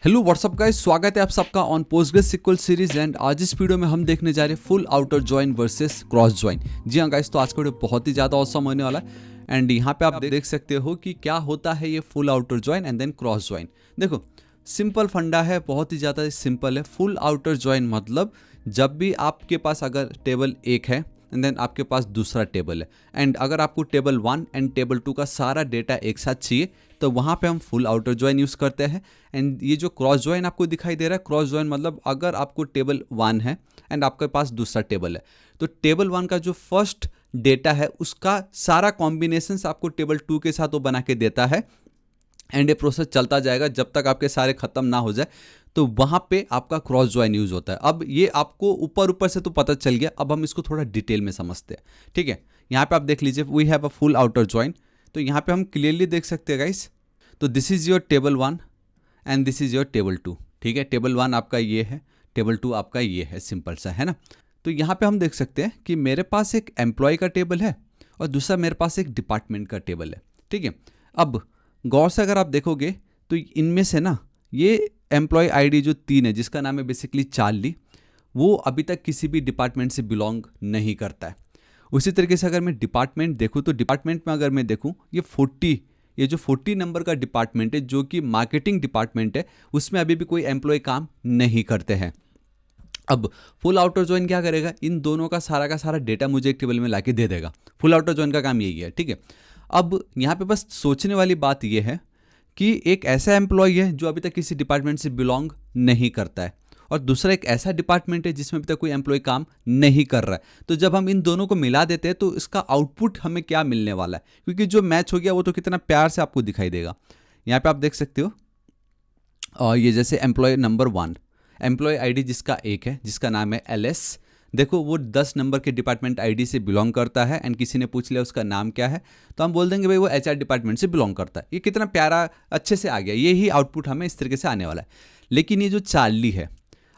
Hello what's up guys, स्वागत है आप सबका ऑन पोस्टग्रेसक्यूएल सीरीज। एंड आज इस वीडियो में हम देखने जा रहे हैं full outer join versus cross join. जी हाँ गाइस, तो आज का वीडियो बहुत ही ज़्यादा ऑसम होने वाला है। एंड यहाँ पे आप देख सकते हो कि क्या होता है ये full outer join and then cross join. देखो सिंपल फंडा है, बहुत ही ज़्यादा सिंपल है। फुल आउटर जॉइन मतलब जब भी आपके पास अगर टेबल एक है एंड देन आपके पास दूसरा टेबल है, एंड अगर आपको टेबल 1 एंड टेबल 2 का सारा डेटा एक साथ चाहिए तो वहाँ पे हम फुल आउटर जॉइन यूज़ करते हैं। एंड ये जो क्रॉस जॉइन आपको दिखाई दे रहा है, क्रॉस जॉइन मतलब अगर आपको टेबल 1 है एंड आपके पास दूसरा टेबल है, तो टेबल 1 का जो फर्स्ट डेटा है उसका सारा कॉम्बिनेशंस आपको टेबल 2 के साथ वो बना के देता है। एंड ये प्रोसेस चलता जाएगा जब तक आपके सारे खत्म ना हो जाए, तो वहाँ पे आपका क्रॉस जॉइन यूज़ होता है। अब ये आपको ऊपर ऊपर से तो पता चल गया, अब हम इसको थोड़ा डिटेल में समझते हैं। ठीक है, यहाँ पे आप देख लीजिए, we have a full outer join. तो यहाँ पे हम क्लियरली देख सकते हैं गाइस, तो this is your table 1 and this is your table 2। ठीक है, टेबल 1 आपका ये है, टेबल 2 आपका ये है, सिंपल सा है ना। तो यहाँ पे हम देख सकते हैं कि मेरे पास एक एम्प्लॉय का टेबल है और दूसरा मेरे पास एक डिपार्टमेंट का टेबल है। ठीक है, अब गौर से अगर आप देखोगे तो इनमें से ना ये एम्प्लॉय आईडी जो 3 है, जिसका नाम है बेसिकली चार्ली, वो अभी तक किसी भी डिपार्टमेंट से बिलोंग नहीं करता है। उसी तरीके से अगर मैं डिपार्टमेंट देखूँ तो डिपार्टमेंट में अगर मैं देखूँ ये जो 40 नंबर का डिपार्टमेंट है जो कि मार्केटिंग डिपार्टमेंट है, उसमें अभी भी कोई एम्प्लॉय काम नहीं करते हैं। अब फुल आउटर जॉइन क्या करेगा, इन दोनों का सारा डेटा मुझे एक टेबल में लाके दे देगा। फुल आउटर जॉइन का काम यही है। ठीक है, अब यहाँ पे बस सोचने वाली बात यह है कि एक ऐसा एम्प्लॉय है जो अभी तक किसी डिपार्टमेंट से बिलोंग नहीं करता है और दूसरा एक ऐसा डिपार्टमेंट है जिसमें अभी तक कोई एम्प्लॉय काम नहीं कर रहा है। तो जब हम इन दोनों को मिला देते हैं तो इसका आउटपुट हमें क्या मिलने वाला है, क्योंकि जो मैच हो गया वो तो कितना प्यार से आपको दिखाई देगा। यहाँ पे आप देख सकते हो, और ये जैसे एम्प्लॉय नंबर 1, एम्प्लॉय आईडी जिसका एक है, जिसका नाम है LS। देखो वो 10 नंबर के डिपार्टमेंट आईडी से बिलोंग करता है एंड किसी ने पूछ लिया उसका नाम क्या है, तो हम बोल देंगे भाई वो HR डिपार्टमेंट से बिलोंग करता है। ये कितना प्यारा अच्छे से आ गया, ये ही आउटपुट हमें इस तरीके से आने वाला है। लेकिन ये जो चार्ली है,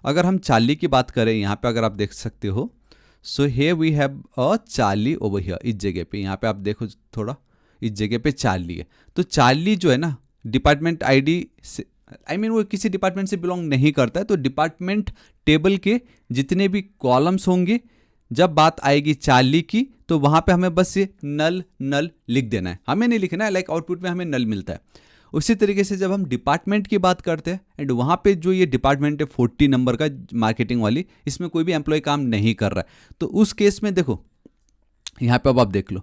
अगर हम चार्ली की बात करें, यहाँ पे अगर आप देख सकते हो, so here we have a Charlie over here, इस जगह पे, यहाँ पे आप देखो थोड़ा, इस जगह पे चार्ली है। तो चार्ली जो है ना डिपार्टमेंट आईडी से, वो किसी डिपार्टमेंट से बिलोंग नहीं करता है। तो डिपार्टमेंट टेबल के जितने भी कॉलम्स होंगे, जब बात आएगी चार्ली की, तो वहाँ पे हमें बस ये नल नल लिख देना है, हमें नहीं लिखना है, लाइक आउटपुट में हमें नल मिलता है। उसी तरीके से जब हम डिपार्टमेंट की बात करते हैं एंड वहाँ पे जो ये डिपार्टमेंट है 40 नंबर का मार्केटिंग वाली, इसमें कोई भी एम्प्लॉय काम नहीं कर रहा है, तो उस केस में देखो यहाँ पे अब आप देख लो,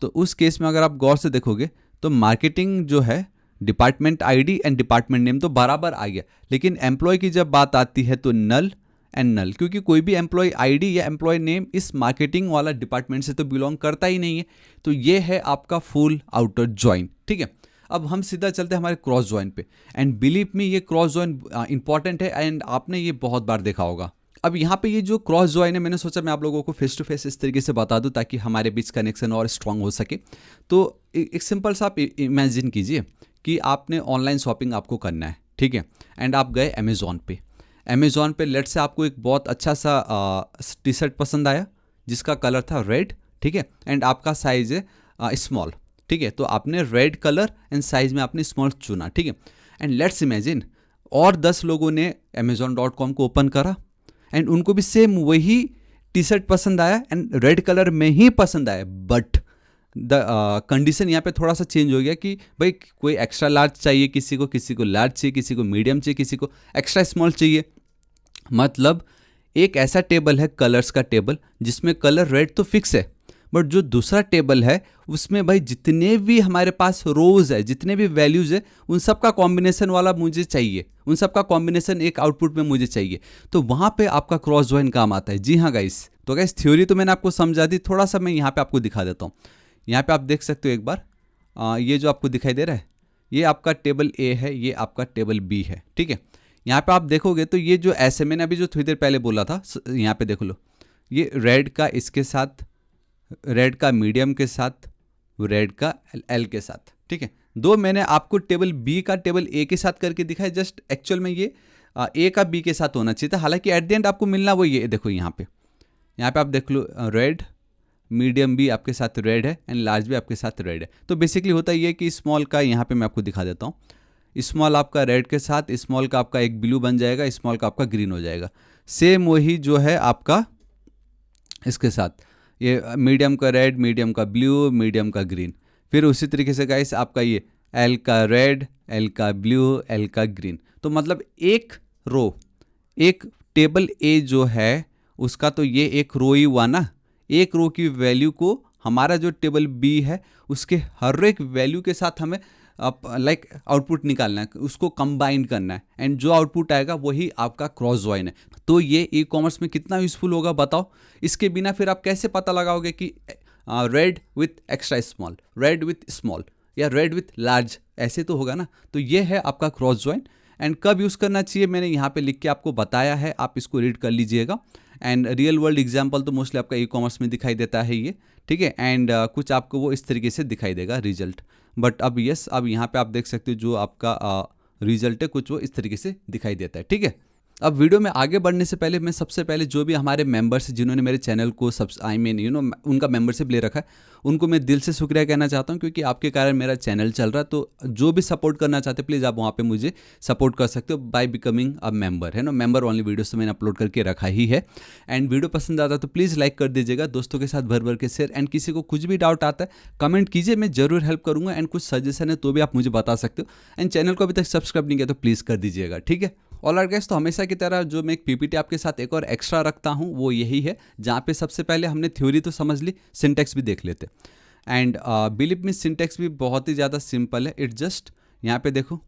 तो उस केस में अगर आप गौर से देखोगे तो मार्केटिंग जो है, department ID and department name तो बराबर आ गया, लेकिन एम्प्लॉय की जब बात आती है तो नल एंड नल, क्योंकि कोई भी एम्प्लॉय आईडी या एम्प्लॉय नेम इस मार्केटिंग वाला डिपार्टमेंट से तो बिलोंग करता ही नहीं है। तो ये है आपका फुल आउटर जॉइन। ठीक है, अब हम सीधा चलते हैं हमारे क्रॉस जॉइन पे। एंड बिलीव मी, ये क्रॉस जॉइन इंपॉर्टेंट है एंड आपने ये बहुत बार देखा होगा। अब यहाँ पे ये जो क्रॉस जॉइन है, मैंने सोचा मैं आप लोगों को फेस टू फेस इस तरीके से बता दूं ताकि हमारे बीच कनेक्शन और स्ट्रांग हो सके। तो एक सिंपल सा आप इमेजिन कीजिए कि आपने ऑनलाइन शॉपिंग आपको करना है। ठीक है, एंड आप गए अमेज़ॉन पे लेट से आपको एक बहुत अच्छा सा टी शर्ट पसंद आया जिसका कलर था रेड। ठीक है, एंड आपका साइज़ है स्मॉल। ठीक है, तो आपने रेड कलर एंड साइज़ में आपने स्मॉल चुना। ठीक है, एंड लेट्स इमेजिन और 10 लोगों ने amazon.com को ओपन करा एंड उनको भी सेम वही टी शर्ट पसंद आया एंड रेड कलर में ही पसंद आया, बट द कंडीशन यहाँ पे थोड़ा सा चेंज हो गया कि भाई कोई एक्स्ट्रा लार्ज चाहिए किसी को लार्ज चाहिए, किसी को मीडियम चाहिए, किसी को एक्स्ट्रा स्मॉल चाहिए। मतलब एक ऐसा टेबल है, कलर्स का टेबल, जिसमें कलर रेड तो फिक्स है, बट जो दूसरा टेबल है उसमें भाई जितने भी हमारे पास रोज़ है, जितने भी वैल्यूज़ है, उन सब का कॉम्बिनेशन वाला मुझे चाहिए, उन सब का कॉम्बिनेशन एक आउटपुट में मुझे चाहिए। तो वहाँ पे आपका क्रॉस जॉइन काम आता है। जी हाँ गाइस, तो गाइस थ्योरी तो मैंने आपको समझा दी, थोड़ा सा मैं यहाँ पे आपको दिखा देता हूँ। यहाँ पे आप देख सकते हो एक बार, ये जो आपको दिखाई दे रहा है, ये आपका टेबल A है, ये आपका टेबल B है। ठीक है, यहाँ पे आप देखोगे तो ये जो ऐसे मैंने अभी जो थोड़ी देर पहले बोला था, यहाँ पे देख लो, ये रेड का इसके साथ, रेड का मीडियम के साथ, रेड का L के साथ। ठीक है, दो मैंने आपको टेबल B का टेबल A के साथ करके दिखाया, जस्ट एक्चुअल में ये A का B के साथ होना चाहिए था, हालांकि एट द एंड आपको मिलना वो ये देखो, यहाँ पे आप देख लो, रेड मीडियम भी आपके साथ रेड है एंड लार्ज भी आपके साथ रेड है। तो बेसिकली होता ये है कि स्मॉल का यहाँ पे मैं आपको दिखा देता हूँ, स्मॉल आपका रेड के साथ स्मॉल का आपका एक ब्लू बन जाएगा, स्मॉल का आपका ग्रीन हो जाएगा। सेम वही जो है आपका इसके साथ ये मीडियम का रेड, मीडियम का ब्लू, मीडियम का ग्रीन। फिर उसी तरीके से गाइस आपका ये एल का रेड, एल का ब्लू, एल का ग्रीन। तो मतलब एक रो, एक टेबल ए जो है उसका तो ये एक रो ही हुआ ना। एक रो की वैल्यू को हमारा जो टेबल बी है उसके हर एक वैल्यू के साथ हमें लाइक आउटपुट निकालना है, उसको कंबाइन करना है, एंड जो आउटपुट आएगा वही आपका क्रॉस ज्वाइन है। तो ये ई कॉमर्स में कितना यूजफुल होगा बताओ। इसके बिना फिर आप कैसे पता लगाओगे कि red with extra small, red with small या रेड विथ लार्ज, ऐसे तो होगा ना। तो ये है आपका क्रॉस ज्वाइन। एंड कब यूज़ करना चाहिए मैंने यहाँ पे लिख के आपको बताया है, आप इसको रीड कर लीजिएगा। एंड रियल वर्ल्ड एग्जाम्पल तो मोस्टली आपका ई कॉमर्स में दिखाई देता है ये, ठीक है। एंड कुछ आपको वो इस तरीके से दिखाई देगा रिजल्ट। बट अब यस, अब यहाँ पे आप देख सकते हो जो आपका रिजल्ट है कुछ वो इस तरीके से दिखाई देता है, ठीक है। अब वीडियो में आगे बढ़ने से पहले मैं सबसे पहले जो भी हमारे मेंबर्स जिन्होंने मेरे चैनल को उनका मेंबरशिप ले रखा है, उनको मैं दिल से शुक्रिया कहना चाहता हूं, क्योंकि आपके कारण मेरा चैनल चल रहा है। तो जो भी सपोर्ट करना चाहते हैं प्लीज़ आप वहां पे मुझे सपोर्ट कर सकते हो बाय बिकमिंग अ मेंबर, है ना। मेंबर ओनली वीडियोस तो मैंने अपलोड करके रखा ही है। एंड वीडियो पसंद आता है तो प्लीज़ लाइक कर दीजिएगा, दोस्तों के साथ भर भर के शेयर। एंड किसी को कुछ भी डाउट आता है कमेंट कीजिए, मैं जरूर हेल्प करूँगा। एंड कुछ सजेशन है तो भी आप मुझे बता सकते हो। एंड चैनल को अभी तक सब्सक्राइब नहीं किया तो प्लीज़ कर दीजिएगा, ठीक है। ऑलराइट गाइस, तो हमेशा की तरह जो मैं एक पीपीटी आपके साथ एक और एक्स्ट्रा रखता हूँ वो यही है, जहाँ पे सबसे पहले हमने थ्योरी तो समझ ली, सिंटेक्स भी देख लेते। एंड बिलीव मी सिंटेक्स भी बहुत ही ज़्यादा सिंपल है। इट जस्ट यहाँ पे देखो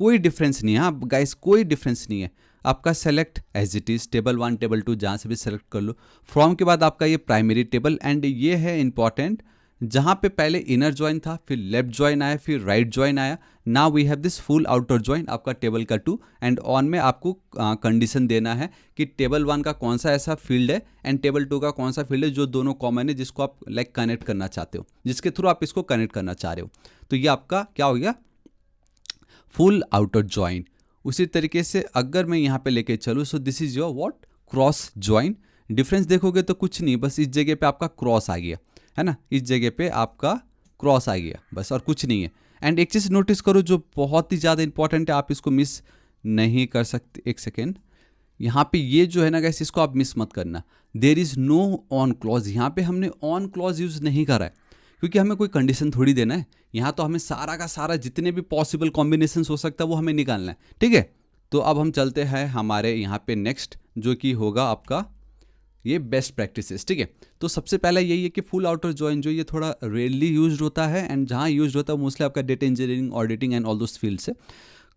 कोई डिफरेंस नहीं है। हाँ गाइस, कोई डिफरेंस नहीं है। आपका select as it is, table 1 table 2 जहाँ से भी सेलेक्ट कर लो। फ्रॉम के बाद आपका ये प्राइमरी टेबल। एंड ये है इंपॉर्टेंट, जहाँ पे पहले इनर ज्वाइन था, फिर लेफ्ट ज्वाइन आया, फिर राइट ज्वाइन आया। Now we have this full outer join आपका टेबल का 2। एंड ऑन में आपको कंडीशन देना है कि टेबल 1 का कौन सा ऐसा फील्ड है एंड टेबल 2 का कौन सा फील्ड है जो दोनों कॉमन है, जिसको आप लाइक कनेक्ट करना चाहते हो, जिसके थ्रू आप इसको कनेक्ट करना चाह रहे हो। तो ये आपका क्या हो गया, फुल आउटर ज्वाइन। उसी तरीके से अगर मैं यहाँ पे लेके चलूँ, सो this is your what, cross join. Difference देखोगे तो कुछ नहीं, बस इस जगह पे आपका क्रॉस आ गया, है ना, इस जगह पे आपका क्रॉस आ गया बस, और कुछ नहीं है। एंड एक चीज़ नोटिस करो जो बहुत ही ज़्यादा इंपॉर्टेंट है, आप इसको मिस नहीं कर सकते। एक सेकेंड, यहाँ पे ये जो है ना गाइस, इसको आप मिस मत करना। There is no on clause. यहाँ पे हमने ऑन क्लॉज यूज़ नहीं करा है, क्योंकि हमें कोई कंडीशन थोड़ी देना है। यहाँ तो हमें सारा का सारा जितने भी पॉसिबल कॉम्बिनेशन हो सकता है वो हमें निकालना है, ठीक है। तो अब हम चलते हैं हमारे यहाँ पे नेक्स्ट, जो कि होगा आपका ये बेस्ट प्रैक्टिसेस, ठीक है। तो सबसे पहला यही है कि फुल आउटर ज्वाइन जो ये थोड़ा रेयरली यूज्ड होता है, एंड जहाँ यूज्ड होता है मोस्टली आपका data engineering, auditing and all those field से।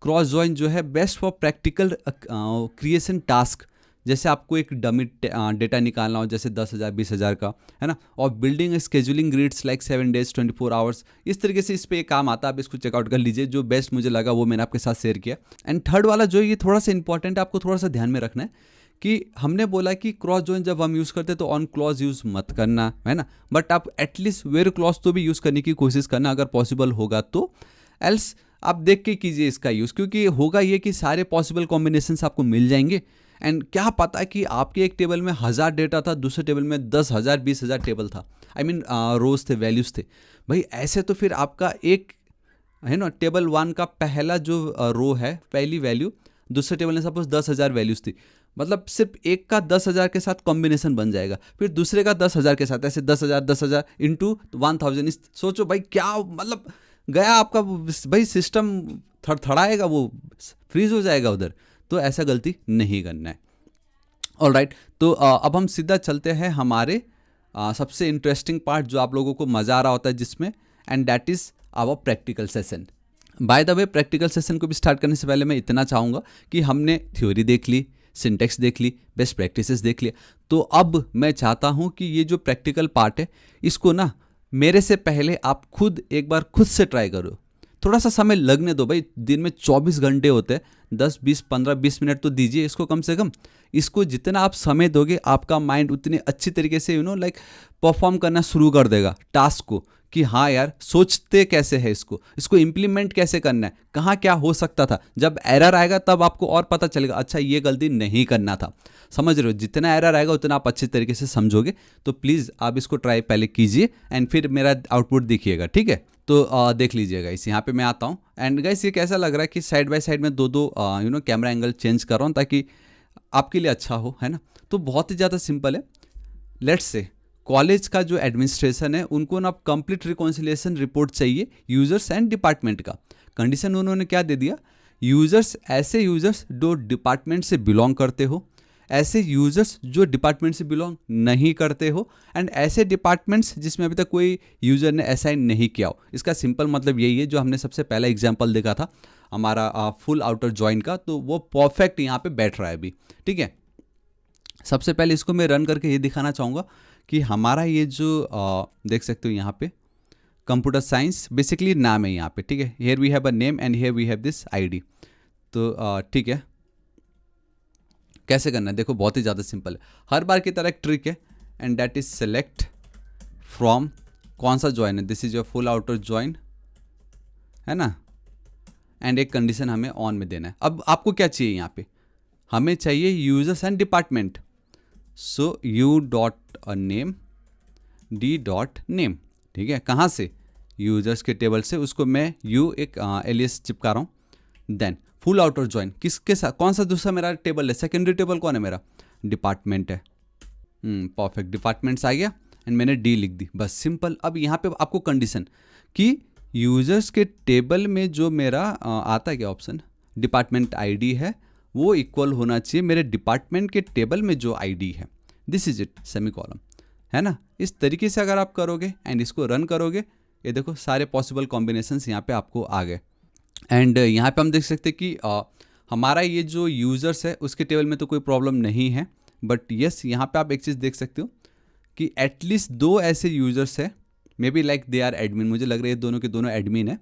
क्रॉस ज्वाइन जो है best for practical creation task, जैसे आपको एक डमी डेटा निकालना हो, जैसे 10,000 20,000 का, है ना, और building scheduling grids like 7 days 24 hours, इस तरीके से इस पे काम आता है। आप इसको चेकआउट कर लीजिए, जो बेस्ट मुझे लगा वो मैंने आपके साथ शेयर किया। एंड थर्ड वाला जो ये थोड़ा सा इंपॉर्टेंट है, आपको थोड़ा सा ध्यान में रखना है कि हमने बोला कि क्रॉस ज्वाइन जब हम यूज़ करते हैं तो ऑन क्लॉज यूज़ मत करना, है ना, बट आप एटलीस्ट वेयर क्लॉज तो भी यूज़ करने की कोशिश करना अगर पॉसिबल होगा तो। एल्स आप देख के कीजिए इसका यूज़, क्योंकि होगा ये कि सारे पॉसिबल कॉम्बिनेशंस आपको मिल जाएंगे। एंड क्या पता है कि आपके एक टेबल में 1000 डेटा था, दूसरे टेबल में 10,000 20,000 टेबल था, आई मीन रोज थे, वैल्यूज़ थे। भाई ऐसे तो फिर आपका एक है ना, टेबल 1 का पहला जो रो है, पहली वैल्यू, दूसरे टेबल में सपोज 10,000 वैल्यूज़ थी, मतलब सिर्फ एक का 10,000 के साथ कॉम्बिनेशन बन जाएगा, फिर दूसरे का 10,000 के साथ, ऐसे 10,000 इंटू 1000। सोचो भाई क्या मतलब गया आपका भाई सिस्टम, थड़थड़ाएगा, वो फ्रीज हो जाएगा उधर। तो ऐसा गलती नहीं करना है। ऑलराइट, तो अब हम सीधा चलते हैं हमारे सबसे इंटरेस्टिंग पार्ट, जो आप लोगों को मज़ा आ रहा होता है जिसमें, and that is our practical session. By the way, practical session को भी स्टार्ट करने से पहले मैं इतना चाहूँगा कि हमने थ्योरी देख ली, सिंटेक्स देख ली, बेस्ट प्रैक्टिसेस देख लिया। तो अब मैं चाहता हूँ कि ये जो प्रैक्टिकल पार्ट है इसको ना मेरे से पहले आप खुद एक बार खुद से ट्राई करो। थोड़ा सा समय लगने दो भाई, दिन में 24 घंटे होते हैं, 10 20 15 20 मिनट तो दीजिए इसको कम से कम। इसको जितना आप समय दोगे आपका माइंड उतने अच्छी तरीके से लाइक परफॉर्म करना शुरू कर देगा टास्क को, कि हाँ यार सोचते कैसे है इसको इम्प्लीमेंट कैसे करना है, कहाँ क्या हो सकता था। जब एरर आएगा तब आपको और पता चलेगा अच्छा ये गलती नहीं करना था। समझ रहे हो, जितना एरर आएगा उतना आप अच्छे तरीके से समझोगे। तो प्लीज़ आप इसको ट्राई पहले कीजिए एंड फिर मेरा आउटपुट देखिएगा, ठीक है। तो देख लीजिएगा इस यहाँ पे मैं आता हूँ एंड गाइस ये कैसा लग रहा है कि साइड बाय साइड में दो कैमरा एंगल चेंज कर रहा हूँ ताकि आपके लिए अच्छा हो, है ना। तो बहुत ही ज़्यादा सिंपल है। लेट्स से कॉलेज का जो एडमिनिस्ट्रेशन है उनको ना कंप्लीट रिकॉन्सिलिएशन रिपोर्ट चाहिए यूजर्स एंड डिपार्टमेंट का। कंडीशन उन्होंने क्या दे दिया, यूजर्स ऐसे यूजर्स जो डिपार्टमेंट से बिलोंग करते हो, ऐसे यूजर्स जो डिपार्टमेंट से बिलोंग नहीं करते हो, एंड ऐसे डिपार्टमेंट्स जिसमें अभी तक कोई यूजर ने असाइन नहीं किया हो। इसका सिंपल मतलब यही है जो हमने सबसे पहला एग्जाम्पल देखा था हमारा फुल आउटर जॉइन का, तो वो परफेक्ट यहाँ पे बैठ रहा है अभी, ठीक है। सबसे पहले इसको मैं रन करके ये दिखाना चाहूँगा कि हमारा ये जो देख सकते हो यहाँ पे कंप्यूटर साइंस बेसिकली नाम है यहाँ पे, ठीक है। Here we have a name and here we have this ID. तो ठीक है, कैसे करना है देखो, बहुत ही ज़्यादा सिंपल है। हर बार की तरह एक ट्रिक है and that is select from, कौन सा ज्वाइन है, this is your full outer join, है ना। एंड एक कंडीशन हमें ऑन में देना है। अब आपको क्या चाहिए यहाँ पे, हमें चाहिए users and department. So U dot name D dot name, ठीक है। कहाँ से, यूजर्स के टेबल से, उसको मैं यू एक एलियस चिपका रहा हूँ। देन फुल आउटर ज्वाइन किसके साथ, कौन सा दूसरा मेरा टेबल है, सेकेंडरी टेबल कौन है मेरा, डिपार्टमेंट है। परफेक्ट, डिपार्टमेंट्स आ गया एंड मैंने डी लिख दी, बस सिंपल। अब यहाँ पे आपको कंडीशन कि यूजर्स के टेबल में जो मेरा आता है क्या ऑप्शन, डिपार्टमेंट आईडी है, वो इक्वल होना चाहिए मेरे डिपार्टमेंट के टेबल में जो आईडी है। This is it, semi column, है ना। इस तरीके से अगर आप करोगे एंड इसको रन करोगे, ये देखो सारे पॉसिबल कॉम्बिनेशंस यहाँ पे आपको आ गए। एंड यहाँ पे हम देख सकते हैं कि हमारा ये जो यूज़र्स है उसके टेबल में तो कोई प्रॉब्लम नहीं है, बट यस यहाँ पे आप एक चीज़ देख सकते हो कि एटलीस्ट दो ऐसे यूज़र्स है, maybe like they are admin, मुझे लग रहा है ये दोनों के दोनों एडमिन है।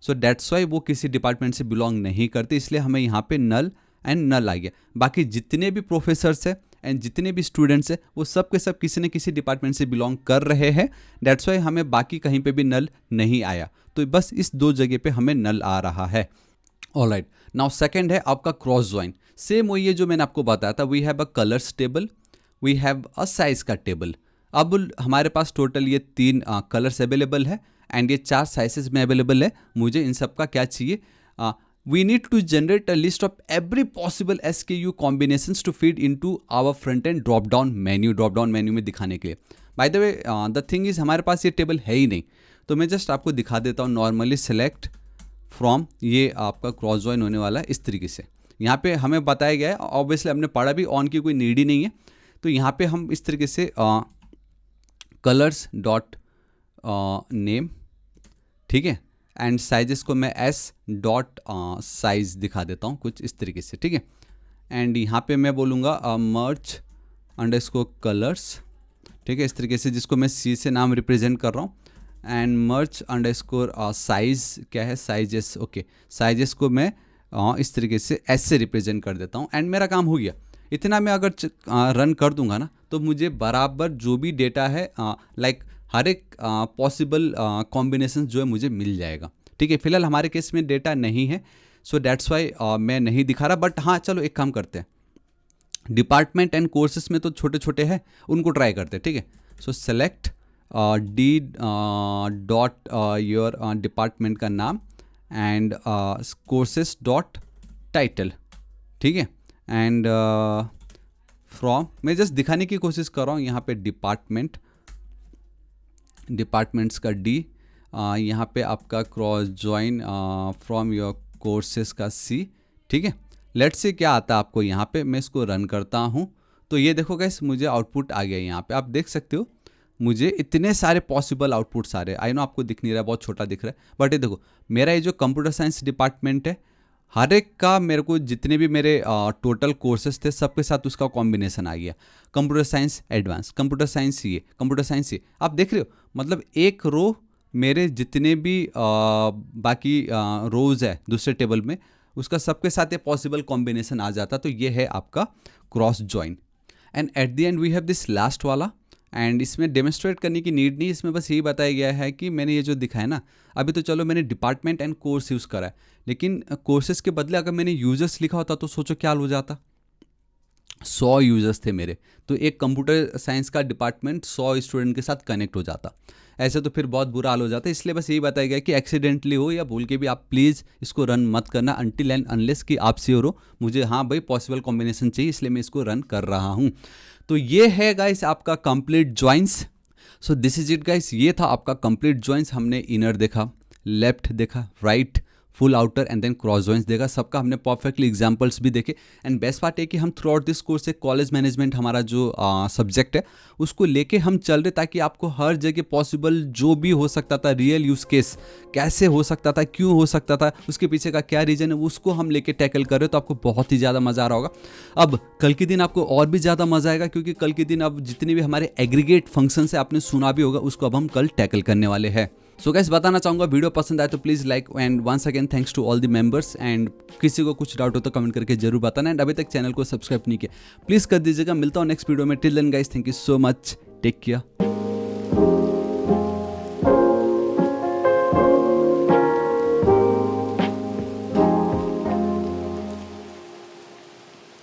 सो दैट्स वाई वो किसी डिपार्टमेंट से बिलोंग नहीं करते, इसलिए हमें यहाँ पे नल एंड नल आ गया। बाकी जितने भी प्रोफेसर्स है एंड जितने भी स्टूडेंट्स हैं वो सब के सब किसी न किसी डिपार्टमेंट से बिलोंग कर रहे हैं। दैट्स वाई हमें बाकी कहीं पे भी नल नहीं आया, तो बस इस दो जगह पे हमें नल आ रहा है। ऑलराइट, नाउ सेकंड है आपका क्रॉस ज्वाइन। सेम वही है जो मैंने आपको बताया था, we have a colours table, we have a size का टेबल। अब हमारे पास टोटल ये 3 कलर्स अवेलेबल है एंड ये 4 साइजेस में अवेलेबल है। मुझे इन सब का क्या चाहिए, we need to generate a list of every possible SKU combinations to feed into our front end drop down menu में दिखाने के लिए। Bye the way the thing is हमारे पास ये टेबल है ही नहीं, तो मैं जस्ट आपको दिखा देता हूँ। नॉर्मली सेलेक्ट फ्रॉम, ये आपका क्रॉस ज्वाइन होने वाला है इस तरीके से। यहाँ पे हमें बताया गया है, ऑब्वियसली हमने पढ़ा भी, ऑन की कोई नीड ही नहीं है। तो यहाँ पे हम इस तरीके से कलर्स डॉट नेम, ठीक है, एंड साइजेस को मैं एस डॉट साइज दिखा देता हूँ कुछ इस तरीके से, ठीक है। एंड यहाँ पे मैं बोलूँगा मर्ज अंडरस्कोर कलर्स, ठीक है, इस तरीके से, जिसको मैं सी से नाम रिप्रेजेंट कर रहा हूँ। एंड मर्ज अंडरस्कोर साइज क्या है, साइजेस, ओके, साइजेस को मैं इस तरीके से एस से रिप्रेजेंट कर देता हूँ एंड मेरा काम हो गया। इतना मैं अगर रन कर दूंगा ना, तो मुझे बराबर जो भी डेटा है लाइक हर एक पॉसिबल कॉम्बिनेशन जो है मुझे मिल जाएगा, ठीक है। फिलहाल हमारे केस में डेटा नहीं है, सो दैट्स वाई मैं नहीं दिखा रहा। बट हाँ चलो एक काम करते हैं, डिपार्टमेंट एंड कोर्सेस में तो छोटे छोटे हैं, उनको ट्राई करते हैं, ठीक है। सो select D dot your department का नाम एंड कोर्सेस डॉट टाइटल, ठीक है। एंड फ्रॉम, मैं जस्ट दिखाने की कोशिश कर रहा हूँ यहाँ पे डिपार्टमेंट्स का डी, यहाँ पे आपका cross join from your courses का सी, ठीक है। लेट्स से क्या आता है आपको यहाँ पे, मैं इसको रन करता हूँ तो ये देखो गाइस मुझे आउटपुट आ गया। यहाँ पे आप देख सकते हो मुझे इतने सारे पॉसिबल आउटपुट्स आ रहे हैं। आई नो आपको दिख नहीं रहा है, बहुत छोटा दिख रहा है, बट ये देखो मेरा ये जो कंप्यूटर साइंस डिपार्टमेंट है, हर एक का मेरे को जितने भी मेरे टोटल कोर्सेज थे सबके साथ उसका कॉम्बिनेशन आ गया। Computer science advance, computer science ये, कंप्यूटर साइंस ये, आप देख रहे हो, मतलब एक रो मेरे जितने भी बाकी रोज है दूसरे टेबल में, उसका सबके साथ ये पॉसिबल कॉम्बिनेशन आ जाता। तो ये है आपका cross join. And at the end we have this last वाला एंड इसमें डेमोन्स्ट्रेट करने की नीड नहीं, इसमें बस यही बताया गया है कि मैंने ये जो दिखाया ना, अभी तो चलो मैंने डिपार्टमेंट एंड कोर्स यूज़ करा है, लेकिन कोर्सेज के बदले अगर मैंने यूजर्स लिखा होता तो सोचो क्या हो जाता। 100 यूजर्स थे मेरे, तो एक कंप्यूटर साइंस का डिपार्टमेंट 100 स्टूडेंट के साथ कनेक्ट हो जाता। ऐसे तो फिर बहुत बुरा हाल हो जाता है। इसलिए बस यही बताया गया कि एक्सीडेंटली हो या भूल के भी आप प्लीज़ इसको रन मत करना अनटिल एंड अनलेस कि आप श्योर हो मुझे हाँ भाई पॉसिबल कॉम्बिनेशन चाहिए, इसलिए मैं इसको रन कर रहा हूँ। तो ये है गाइस आपका complete joins. So this is it guys, ये था आपका कंप्लीट ज्वाइंस। हमने इनर देखा, लेफ्ट देखा, right, full outer and then cross joins देखा, सबका हमने परफेक्टली एग्जांपल्स भी देखे। एंड बेस्ट पार्ट है कि हम थ्रू आउट दिस कोर्स एक कॉलेज मैनेजमेंट हमारा जो सब्जेक्ट है उसको लेके हम चल रहे, ताकि आपको हर जगह पॉसिबल जो भी हो सकता था, रियल यूज केस कैसे हो सकता था, क्यों हो सकता था, उसके पीछे का क्या रीजन है, उसको हम लेके टैकल कर रहे, तो आपको बहुत ही ज़्यादा मज़ा आ रहा होगा। अब कल के दिन आपको और भी ज़्यादा मज़ा आएगा, क्योंकि कल के दिन अब जितने भी हमारे एग्रीगेट फंक्शन है आपने सुना भी होगा, उसको अब हम कल टैकल करने वाले हैं। सो गाइस बताना चाहूँगा वीडियो पसंद आए तो please like, and once again thanks to all the members. And किसी को कुछ डाउट हो तो कमेंट करके जरूर बताना। एंड अभी तक चैनल को सब्सक्राइब नहीं किया प्लीज़ कर दीजिएगा। मिलता हूँ नेक्स्ट वीडियो में। Till then guys, thank you so much, take care.